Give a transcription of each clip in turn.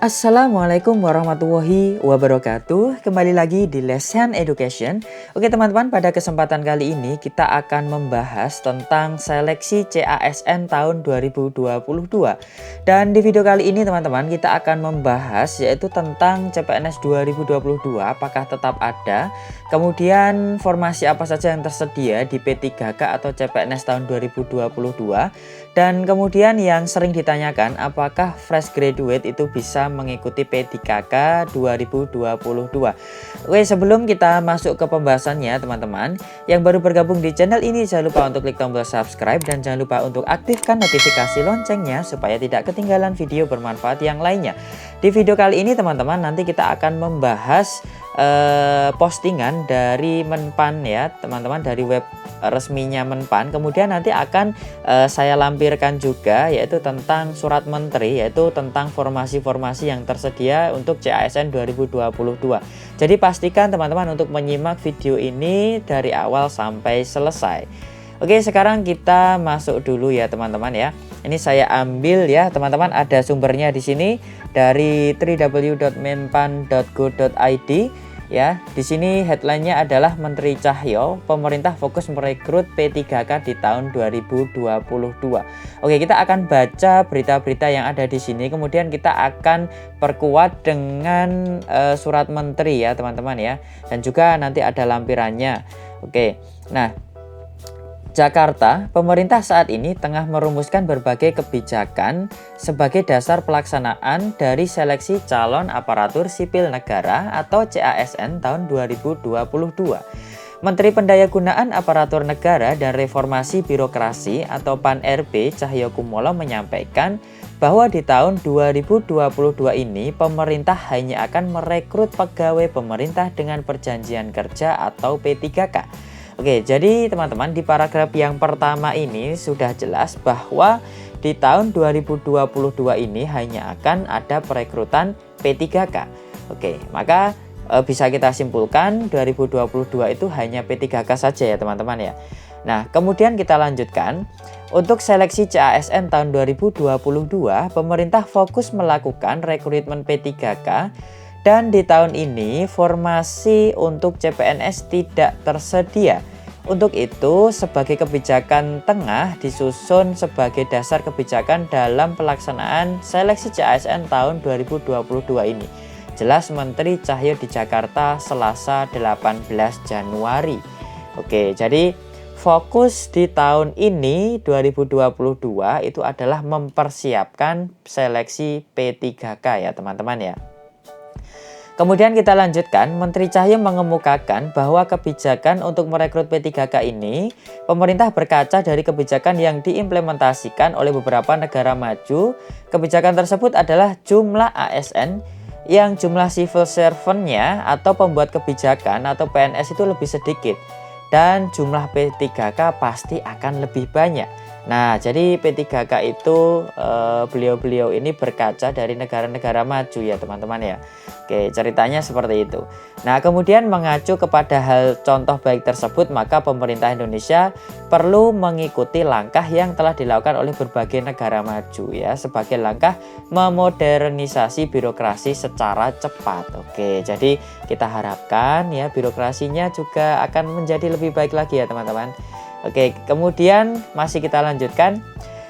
Assalamualaikum warahmatullahi wabarakatuh. Kembali lagi di Lesson Education. Oke teman-teman, pada kesempatan kali ini kita akan membahas tentang seleksi CASN tahun 2022. Dan di video kali ini teman-teman kita akan membahas yaitu tentang CPNS 2022 apakah tetap ada, kemudian formasi apa saja yang tersedia di P3K atau CPNS tahun 2022, dan kemudian yang sering ditanyakan apakah fresh graduate itu bisa mengikuti P3K 2022. Oke, sebelum kita masuk ke pembahasannya teman-teman, yang baru bergabung di channel ini jangan lupa untuk klik tombol subscribe dan jangan lupa untuk aktifkan notifikasi loncengnya supaya tidak ketinggalan video bermanfaat yang lainnya. Di video kali ini teman-teman nanti kita akan membahas postingan dari Menpan ya teman-teman, dari web resminya Menpan. Kemudian nanti akan saya lampirkan juga yaitu tentang surat menteri, yaitu tentang formasi-formasi yang tersedia untuk CASN 2022. Jadi pastikan teman-teman untuk menyimak video ini dari awal sampai selesai. Oke, sekarang kita masuk dulu ya teman-teman ya. Ini saya ambil ya teman-teman, ada sumbernya di sini dari www.menpan.go.id ya. Di sini headline-nya adalah Menteri Cahyo, pemerintah fokus merekrut P3K di tahun 2022. Oke, kita akan baca berita-berita yang ada di sini, kemudian kita akan perkuat dengan surat menteri ya teman-teman ya. Dan juga nanti ada lampirannya. Oke. Nah, Jakarta, pemerintah saat ini tengah merumuskan berbagai kebijakan sebagai dasar pelaksanaan dari seleksi calon aparatur sipil negara atau CASN tahun 2022. Menteri Pendayagunaan Aparatur Negara dan Reformasi Birokrasi atau PAN-RB Cahyokumolo menyampaikan bahwa di tahun 2022 ini pemerintah hanya akan merekrut pegawai pemerintah dengan perjanjian kerja atau P3K. Oke, jadi teman-teman di paragraf yang pertama ini sudah jelas bahwa di tahun 2022 ini hanya akan ada perekrutan P3K. Oke, maka bisa kita simpulkan 2022 itu hanya P3K saja ya teman-teman ya. Nah, kemudian kita lanjutkan. Untuk seleksi CASN tahun 2022, pemerintah fokus melakukan rekrutmen P3K. Dan di tahun ini formasi untuk CPNS tidak tersedia. Untuk itu sebagai kebijakan tengah disusun sebagai dasar kebijakan dalam pelaksanaan seleksi CASN tahun 2022 ini. Jelas Menteri Cahyo di Jakarta Selasa 18 Januari. Oke, jadi fokus di tahun ini 2022 itu adalah mempersiapkan seleksi P3K ya teman-teman ya. Kemudian kita lanjutkan, Menteri Cahyo mengemukakan bahwa kebijakan untuk merekrut P3K ini, pemerintah berkaca dari kebijakan yang diimplementasikan oleh beberapa negara maju. Kebijakan tersebut adalah jumlah ASN yang jumlah civil servant-nya atau pembuat kebijakan atau PNS itu lebih sedikit. Dan jumlah P3K pasti akan lebih banyak. Nah, jadi P3K itu beliau-beliau ini berkaca dari negara-negara maju ya teman-teman ya. Oke, ceritanya seperti itu. Nah, kemudian mengacu kepada hal contoh baik tersebut, maka pemerintah Indonesia perlu mengikuti langkah yang telah dilakukan oleh berbagai negara maju ya, sebagai langkah memodernisasi birokrasi secara cepat. Oke, jadi kita harapkan ya birokrasinya juga akan menjadi lebih baik lagi ya teman-teman. Oke, kemudian masih kita lanjutkan.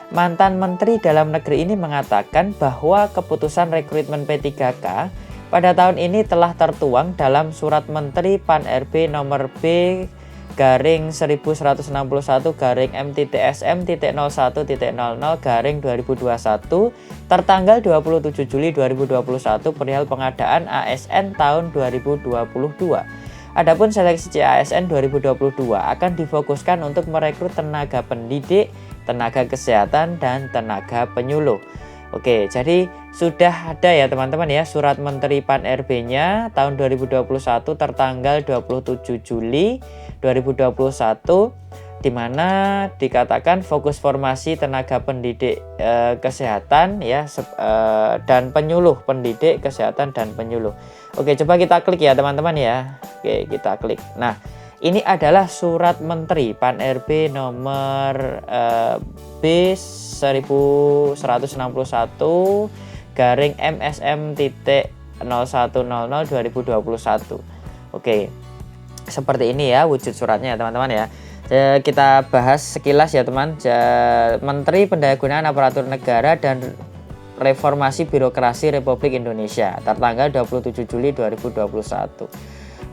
Mantan Menteri Dalam Negeri ini mengatakan bahwa keputusan rekrutmen P3K pada tahun ini telah tertuang dalam Surat Menteri PAN-RB nomor B/M-11.01.001.00/2021 tertanggal 27 Juli 2021 perihal pengadaan ASN tahun 2022. Adapun seleksi CASN 2022 akan difokuskan untuk merekrut tenaga pendidik, tenaga kesehatan, dan tenaga penyuluh. Oke, jadi sudah ada ya teman-teman ya surat Menteri PAN-RB-nya tahun 2021 tertanggal 27 Juli 2021 di mana dikatakan fokus formasi tenaga pendidik kesehatan ya dan penyuluh, pendidik kesehatan dan penyuluh. Oke, coba kita klik ya teman-teman ya. Oke, kita klik. Nah, ini adalah surat Menteri PAN-RB nomor B1161 MSM.0100/2021. Oke, seperti ini ya wujud suratnya ya teman-teman ya. Kita bahas sekilas ya teman. Menteri Pendayagunaan Aparatur Negara dan Reformasi Birokrasi Republik Indonesia tertanggal 27 Juli 2021.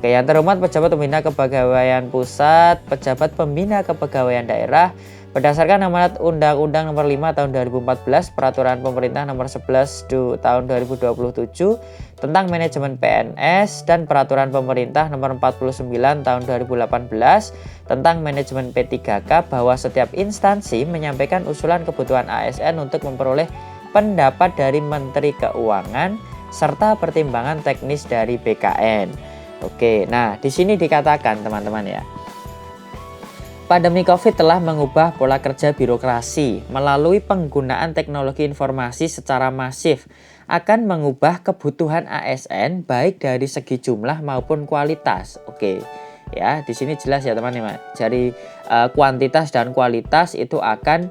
Oke, yang terhormat pejabat pembina kepegawaian pusat, pejabat pembina kepegawaian daerah, berdasarkan amanat Undang-Undang Nomor 5 Tahun 2014, Peraturan Pemerintah Nomor 11 Tahun 2027 tentang manajemen PNS, dan Peraturan Pemerintah Nomor 49 Tahun 2018 tentang manajemen P3K, bahwa setiap instansi menyampaikan usulan kebutuhan ASN untuk memperoleh pendapat dari Menteri Keuangan serta pertimbangan teknis dari BKN. Oke, nah di sini dikatakan teman-teman ya, pandemi COVID telah mengubah pola kerja birokrasi melalui penggunaan teknologi informasi secara masif, akan mengubah kebutuhan ASN baik dari segi jumlah maupun kualitas. Oke, ya di sini jelas ya teman-teman. Jadi kuantitas dan kualitas itu akan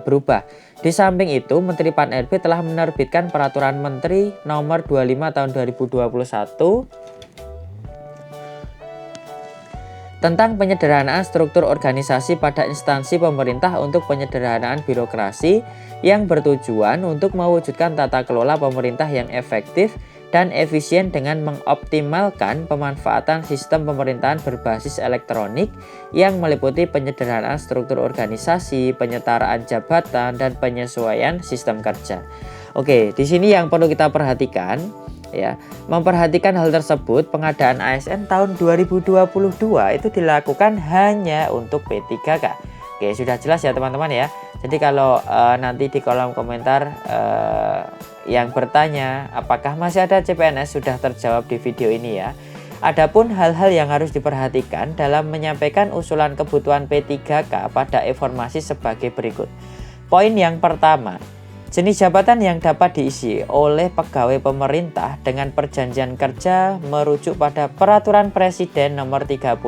berubah. Di samping itu, Menteri Pan-RB telah menerbitkan Peraturan Menteri Nomor 25 Tahun 2021 tentang penyederhanaan struktur organisasi pada instansi pemerintah untuk penyederhanaan birokrasi yang bertujuan untuk mewujudkan tata kelola pemerintah yang efektif dan efisien dengan mengoptimalkan pemanfaatan sistem pemerintahan berbasis elektronik yang meliputi penyederhanaan struktur organisasi, penyetaraan jabatan, dan penyesuaian sistem kerja. Oke, di sini yang perlu kita perhatikan ya, memperhatikan hal tersebut, pengadaan ASN tahun 2022 itu dilakukan hanya untuk P3K. Oke, sudah jelas ya teman-teman ya. Jadi kalau nanti di kolom komentar yang bertanya apakah masih ada CPNS, sudah terjawab di video ini ya. Adapun hal-hal yang harus diperhatikan dalam menyampaikan usulan kebutuhan P3K pada informasi sebagai berikut. Poin yang pertama, jenis jabatan yang dapat diisi oleh pegawai pemerintah dengan perjanjian kerja merujuk pada Peraturan Presiden Nomor 38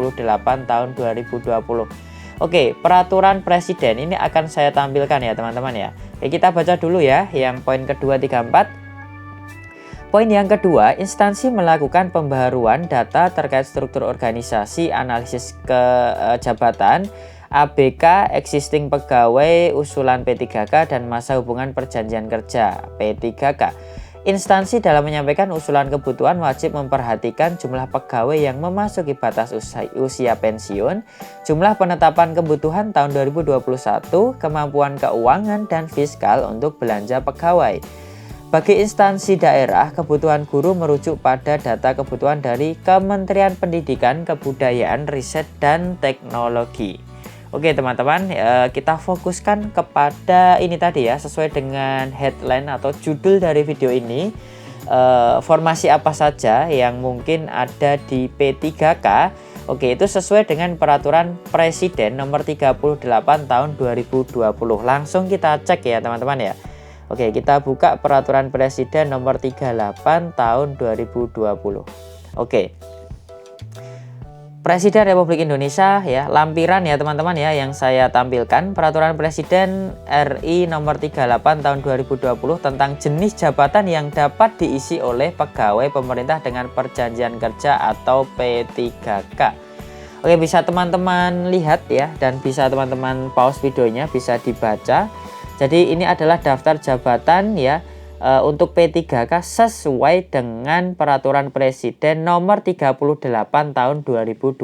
Tahun 2020. Oke, Peraturan Presiden ini akan saya tampilkan ya teman-teman ya. Oke, kita baca dulu ya yang poin kedua 34. Poin yang kedua, instansi melakukan pembaharuan data terkait struktur organisasi, analisis jabatan, ABK, existing pegawai, usulan P3K, dan masa hubungan perjanjian kerja P3K. Instansi dalam menyampaikan usulan kebutuhan wajib memperhatikan jumlah pegawai yang memasuki batas usia pensiun, jumlah penetapan kebutuhan tahun 2021, kemampuan keuangan dan fiskal untuk belanja pegawai. Bagi instansi daerah, kebutuhan guru merujuk pada data kebutuhan dari Kementerian Pendidikan, Kebudayaan, Riset, dan Teknologi. Oke teman-teman, kita fokuskan kepada ini tadi ya, sesuai dengan headline atau judul dari video ini. Formasi apa saja yang mungkin ada di P3K. Oke, itu sesuai dengan Peraturan Presiden Nomor 38 Tahun 2020. Langsung kita cek ya teman-teman ya. Oke, kita buka Peraturan Presiden Nomor 38 Tahun 2020. Oke, Presiden Republik Indonesia ya, lampiran ya teman-teman ya yang saya tampilkan. Peraturan Presiden RI Nomor 38 Tahun 2020 tentang jenis jabatan yang dapat diisi oleh pegawai pemerintah dengan perjanjian kerja atau P3K. Oke, bisa teman-teman lihat ya, dan bisa teman-teman pause videonya, bisa dibaca. Jadi ini adalah daftar jabatan ya untuk P3K sesuai dengan Peraturan Presiden Nomor 38 Tahun 2020.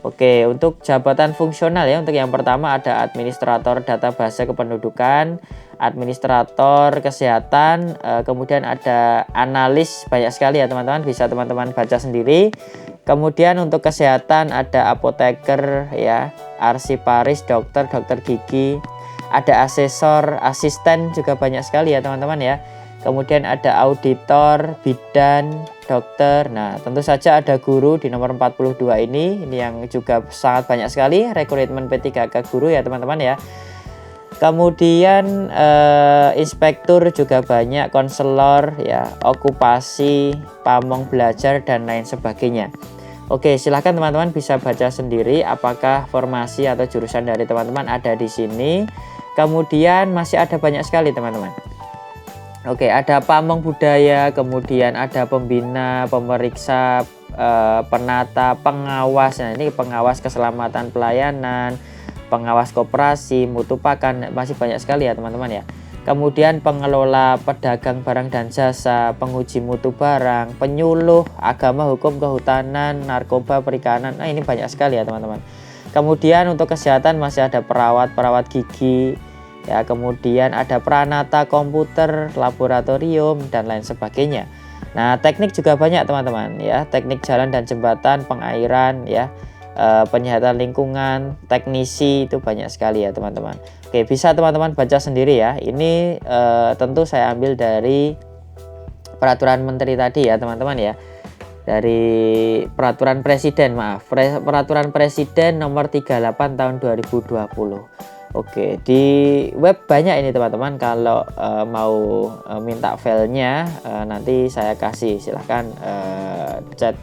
Oke, untuk jabatan fungsional ya, untuk yang pertama ada administrator database kependudukan, administrator kesehatan, kemudian ada analis, banyak sekali ya teman-teman, bisa teman-teman baca sendiri. Kemudian untuk kesehatan ada apoteker ya, arsiparis, dokter gigi, ada asesor, asisten, juga banyak sekali ya teman-teman ya. Kemudian ada auditor, bidan, dokter. Nah, tentu saja ada guru di nomor 42 ini yang juga sangat banyak sekali rekrutmen P3K guru ya teman-teman ya. Kemudian inspektur juga banyak, konselor ya, okupasi, pamong belajar, dan lain sebagainya. Oke, silahkan teman-teman bisa baca sendiri apakah formasi atau jurusan dari teman-teman ada di sini. Kemudian masih ada banyak sekali teman-teman. Oke, ada pamong budaya, kemudian ada pembina, pemeriksa, penata, pengawas. Nah, ini pengawas keselamatan pelayanan, pengawas koperasi, mutu pakan, masih banyak sekali ya teman-teman ya. Kemudian pengelola pedagang barang dan jasa, penguji mutu barang, penyuluh, agama, hukum, kehutanan, narkoba, perikanan. Nah, ini banyak sekali ya teman-teman. Kemudian untuk kesehatan masih ada perawat gigi, ya, kemudian ada pranata komputer, laboratorium, dan lain sebagainya. Nah, teknik juga banyak teman-teman ya, teknik jalan dan jembatan, pengairan ya, penyihatan lingkungan, teknisi, itu banyak sekali ya teman-teman. Oke, bisa teman-teman baca sendiri ya. Ini tentu saya ambil dari peraturan menteri tadi ya teman-teman ya, dari peraturan presiden, peraturan presiden nomor 38 tahun 2020. Oke, di web banyak ini teman-teman. Kalau mau minta filenya, nanti saya kasih, silahkan chat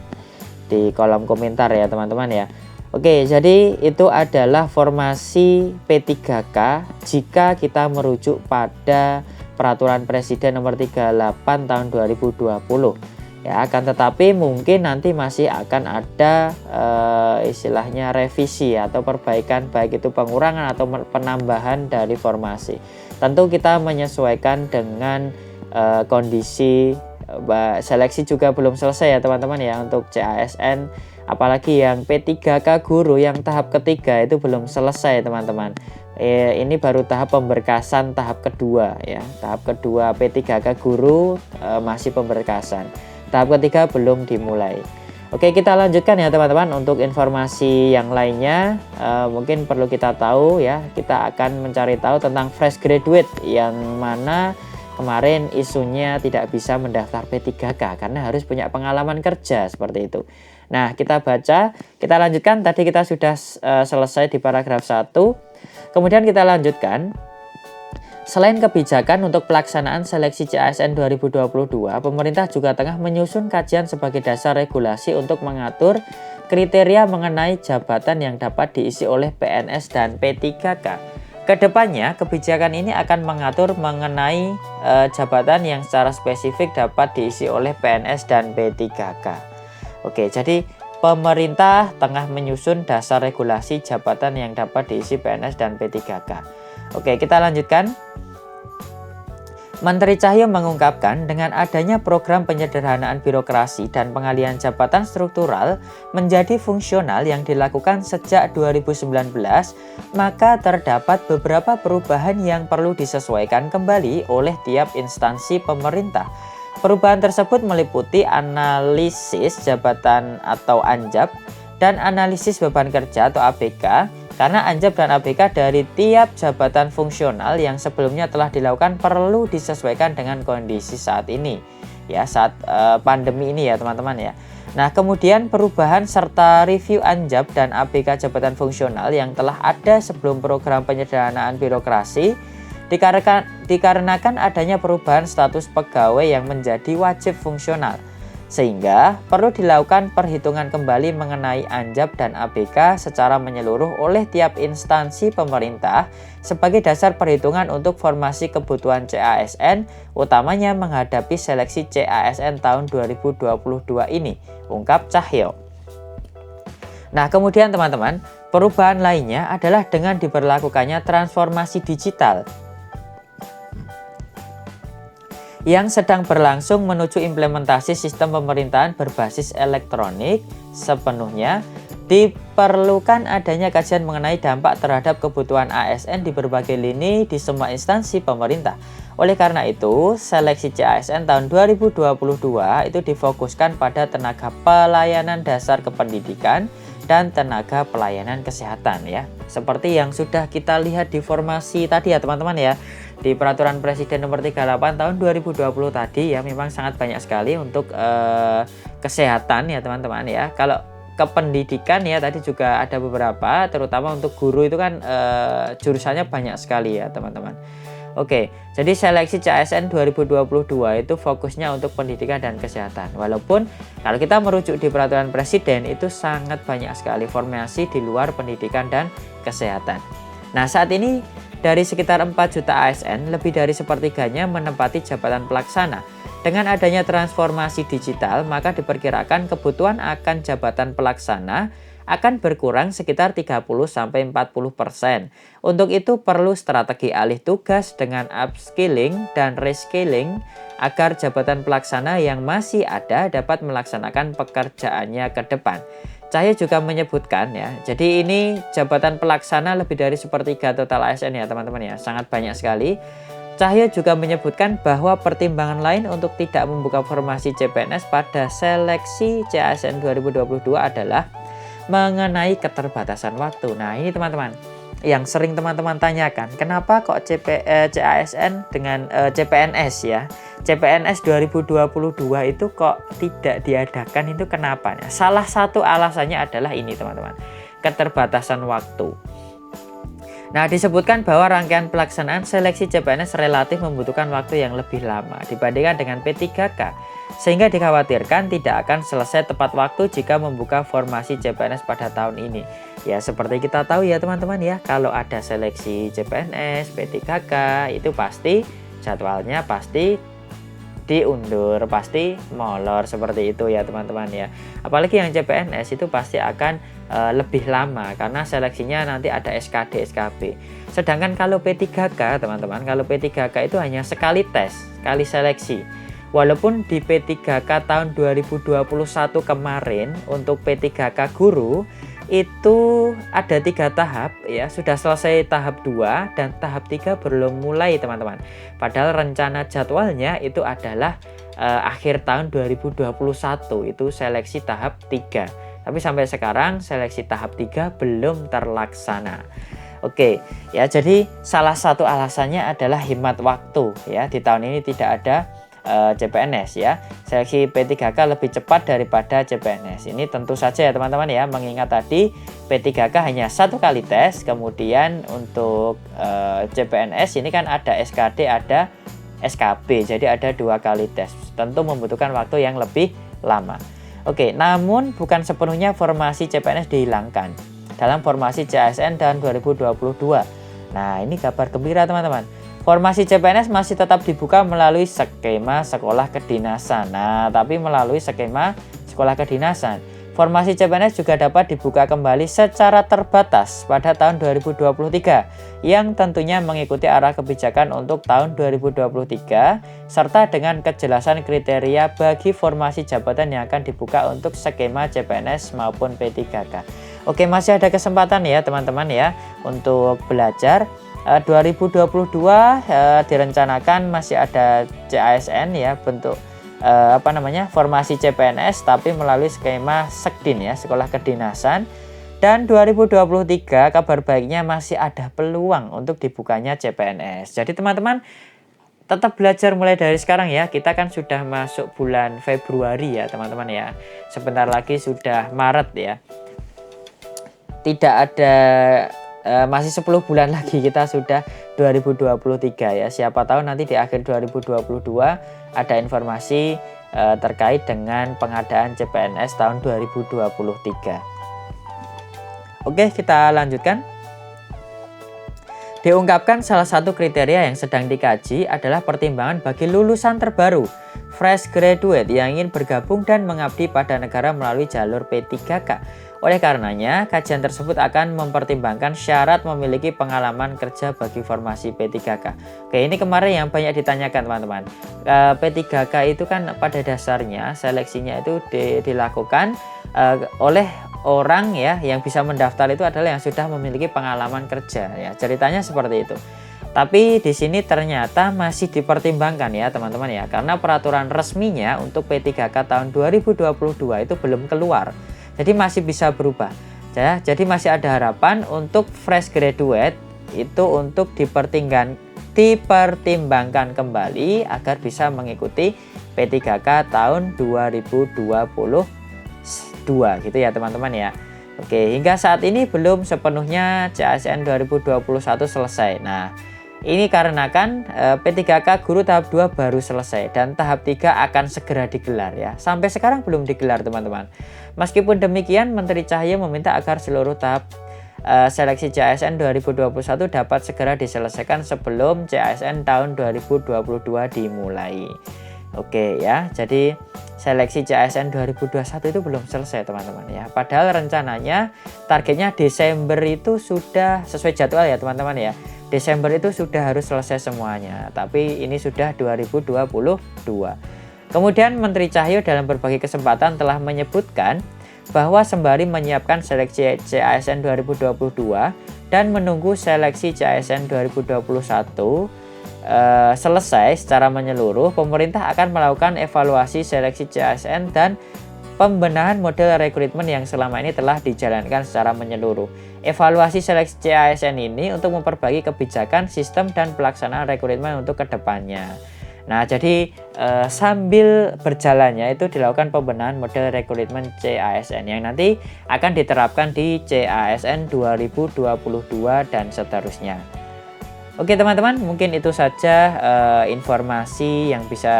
di kolom komentar ya teman-teman ya. Oke, jadi itu adalah formasi P3K jika kita merujuk pada peraturan presiden nomor 38 tahun 2020 ya. Akan tetapi mungkin nanti masih akan ada istilahnya revisi atau perbaikan, baik itu pengurangan atau penambahan dari formasi. Tentu kita menyesuaikan dengan kondisi. Seleksi juga belum selesai ya teman-teman ya untuk CASN, apalagi yang P3K guru yang tahap ketiga itu belum selesai teman-teman. Ini baru tahap pemberkasan tahap kedua ya. Tahap kedua P3K guru masih pemberkasan. Tahap ketiga belum dimulai. Oke, kita lanjutkan ya teman-teman. Untuk informasi yang lainnya mungkin perlu kita tahu ya. Kita akan mencari tahu tentang fresh graduate, yang mana kemarin isunya tidak bisa mendaftar P3K karena harus punya pengalaman kerja seperti itu. Nah, kita baca, kita lanjutkan. Tadi kita sudah selesai di paragraf 1. Kemudian kita lanjutkan. Selain kebijakan untuk pelaksanaan seleksi CASN 2022, pemerintah juga tengah menyusun kajian sebagai dasar regulasi untuk mengatur kriteria mengenai jabatan yang dapat diisi oleh PNS dan P3K. Kedepannya, kebijakan ini akan mengatur mengenai jabatan yang secara spesifik dapat diisi oleh PNS dan P3K. Oke, jadi pemerintah tengah menyusun dasar regulasi jabatan yang dapat diisi PNS dan P3K. Oke, kita lanjutkan. Menteri Cahyo mengungkapkan dengan adanya program penyederhanaan birokrasi dan pengalihan jabatan struktural menjadi fungsional yang dilakukan sejak 2019, maka terdapat beberapa perubahan yang perlu disesuaikan kembali oleh tiap instansi pemerintah. Perubahan tersebut meliputi analisis jabatan atau ANJAB dan analisis beban kerja atau ABK. Karena ANJAB dan ABK dari tiap jabatan fungsional yang sebelumnya telah dilakukan perlu disesuaikan dengan kondisi saat ini ya, saat pandemi ini ya teman-teman ya. Nah, kemudian perubahan serta review ANJAB dan ABK jabatan fungsional yang telah ada sebelum program penyederhanaan birokrasi dikarenakan adanya perubahan status pegawai yang menjadi wajib fungsional. Sehingga perlu dilakukan perhitungan kembali mengenai ANJAB dan ABK secara menyeluruh oleh tiap instansi pemerintah sebagai dasar perhitungan untuk formasi kebutuhan CASN, utamanya menghadapi seleksi CASN tahun 2022 ini, ungkap Cahyo. Nah, kemudian teman-teman, perubahan lainnya adalah dengan diberlakukannya transformasi digital yang sedang berlangsung menuju implementasi sistem pemerintahan berbasis elektronik. Sepenuhnya diperlukan adanya kajian mengenai dampak terhadap kebutuhan ASN di berbagai lini di semua instansi pemerintah. Oleh karena itu, seleksi CASN tahun 2022 itu difokuskan pada tenaga pelayanan dasar kependidikan dan tenaga pelayanan kesehatan ya. Seperti yang sudah kita lihat di formasi tadi ya teman-teman ya. Di peraturan presiden nomor 38 tahun 2020 tadi ya, memang sangat banyak sekali untuk kesehatan ya teman-teman ya. Kalau kependidikan ya tadi juga ada beberapa, terutama untuk guru itu kan jurusannya banyak sekali ya teman-teman. Oke, jadi seleksi CASN 2022 itu fokusnya untuk pendidikan dan kesehatan. Walaupun kalau kita merujuk di peraturan presiden itu sangat banyak sekali formasi di luar pendidikan dan kesehatan. Nah, saat ini Dari sekitar 4 juta ASN, lebih dari sepertiganya menempati jabatan pelaksana. Dengan adanya transformasi digital, maka diperkirakan kebutuhan akan jabatan pelaksana akan berkurang sekitar 30-40%. Untuk itu perlu strategi alih tugas dengan upskilling dan reskilling agar jabatan pelaksana yang masih ada dapat melaksanakan pekerjaannya ke depan. Cahyo juga menyebutkan ya, jadi ini jabatan pelaksana lebih dari sepertiga total ASN ya teman-teman ya, sangat banyak sekali. Cahyo juga menyebutkan bahwa pertimbangan lain untuk tidak membuka formasi CPNS pada seleksi CASN 2022 adalah mengenai keterbatasan waktu. Nah ini teman-teman yang sering teman-teman tanyakan, kenapa kok CASN dengan CPNS ya, CPNS 2022 itu kok tidak diadakan, itu kenapa? Salah satu alasannya adalah ini teman-teman, keterbatasan waktu. Nah, disebutkan bahwa rangkaian pelaksanaan seleksi CPNS relatif membutuhkan waktu yang lebih lama dibandingkan dengan P3K, sehingga dikhawatirkan tidak akan selesai tepat waktu jika membuka formasi CPNS pada tahun ini. Ya, seperti kita tahu ya teman-teman ya, kalau ada seleksi CPNS, P3K, itu pasti jadwalnya pasti diundur, pasti molor seperti itu ya teman-teman ya. Apalagi yang CPNS itu pasti akan lebih lama karena seleksinya nanti ada SKD, SKB. Sedangkan kalau P3K teman-teman, kalau P3K itu hanya sekali tes, sekali seleksi. Walaupun di P3K tahun 2021 kemarin untuk P3K guru itu ada 3 tahap ya, sudah selesai tahap 2 dan tahap 3 belum mulai teman-teman. Padahal rencana jadwalnya itu adalah akhir tahun 2021 itu seleksi tahap 3. Tapi sampai sekarang seleksi tahap 3 belum terlaksana. Oke, ya jadi salah satu alasannya adalah hemat waktu ya. Di tahun ini tidak ada CPNS ya. Seleksi P3K lebih cepat daripada CPNS. Ini tentu saja ya teman-teman ya, mengingat tadi P3K hanya 1 kali tes, kemudian untuk CPNS ini kan ada SKD, ada SKB, jadi ada 2 kali tes. Tentu membutuhkan waktu yang lebih lama. Oke, namun bukan sepenuhnya formasi CPNS dihilangkan dalam formasi CASN tahun 2022. Nah, ini kabar gembira teman-teman. Formasi CPNS masih tetap dibuka melalui skema sekolah kedinasan. Nah, tapi melalui skema sekolah kedinasan. Formasi CPNS juga dapat dibuka kembali secara terbatas pada tahun 2023 yang tentunya mengikuti arah kebijakan untuk tahun 2023 serta dengan kejelasan kriteria bagi formasi jabatan yang akan dibuka untuk skema CPNS maupun P3K. Oke, masih ada kesempatan ya teman-teman ya untuk belajar. 2022 direncanakan masih ada CASN ya, bentuk formasi CPNS tapi melalui skema Sekdin ya, sekolah kedinasan. Dan 2023 kabar baiknya masih ada peluang untuk dibukanya CPNS. Jadi teman-teman tetap belajar mulai dari sekarang ya. Kita kan sudah masuk bulan Februari ya teman-teman ya. Sebentar lagi sudah Maret ya. Tidak ada masih 10 bulan lagi kita sudah 2023 ya. Siapa tahu nanti di akhir 2022 ada informasi terkait dengan pengadaan CPNS tahun 2023. Oke, kita lanjutkan. Diungkapkan salah satu kriteria yang sedang dikaji adalah pertimbangan bagi lulusan terbaru fresh graduate yang ingin bergabung dan mengabdi pada negara melalui jalur P3K. Oleh karenanya, kajian tersebut akan mempertimbangkan syarat memiliki pengalaman kerja bagi formasi P3K. Oke, ini kemarin yang banyak ditanyakan teman-teman. P3K itu kan pada dasarnya seleksinya itu dilakukan oleh orang ya yang bisa mendaftar itu adalah yang sudah memiliki pengalaman kerja ya. Ceritanya seperti itu. Tapi di sini ternyata masih dipertimbangkan ya teman-teman ya, karena peraturan resminya untuk P3K tahun 2022 itu belum keluar. Jadi masih bisa berubah ya. Jadi masih ada harapan untuk fresh graduate itu untuk dipertimbangkan kembali agar bisa mengikuti P3K tahun 2022 gitu ya teman-teman ya. Oke, hingga saat ini belum sepenuhnya CASN 2021 selesai. Nah, ini karena kan P3K guru tahap 2 baru selesai dan tahap 3 akan segera digelar ya. Sampai sekarang belum digelar teman-teman. Meskipun demikian, Menteri Cahyo meminta agar seluruh tahap seleksi CASN 2021 dapat segera diselesaikan sebelum CASN tahun 2022 dimulai. Oke ya, jadi seleksi CASN 2021 itu belum selesai teman-teman ya. Padahal rencananya targetnya Desember itu sudah sesuai jadwal ya teman-teman ya. Desember itu sudah harus selesai semuanya, tapi ini sudah 2022. Kemudian Menteri Cahyo dalam berbagai kesempatan telah menyebutkan bahwa sembari menyiapkan seleksi CASN 2022 dan menunggu seleksi CASN 2021 selesai secara menyeluruh, pemerintah akan melakukan evaluasi seleksi CASN dan pembenahan model rekrutmen yang selama ini telah dijalankan secara menyeluruh. Evaluasi seleksi CASN ini untuk memperbaiki kebijakan, sistem, dan pelaksanaan rekrutmen untuk kedepannya. Nah, jadi sambil berjalannya itu dilakukan pembenahan model rekrutmen CASN yang nanti akan diterapkan di CASN 2022 dan seterusnya. Oke teman-teman, mungkin itu saja informasi yang bisa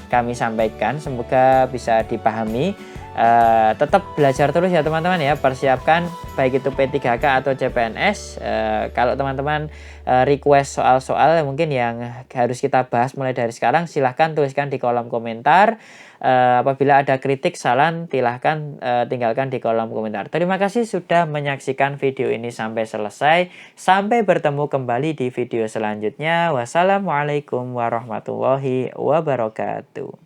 kami sampaikan. Semoga bisa dipahami. Tetap belajar terus ya teman-teman ya, persiapkan baik itu P3K atau CPNS. Kalau teman-teman request soal-soal mungkin yang harus kita bahas mulai dari sekarang, silahkan tuliskan di kolom komentar. Apabila ada kritik, saran, silahkan tinggalkan di kolom komentar. Terima kasih sudah menyaksikan video ini sampai selesai. Sampai bertemu kembali di video selanjutnya. Wassalamualaikum warahmatullahi wabarakatuh.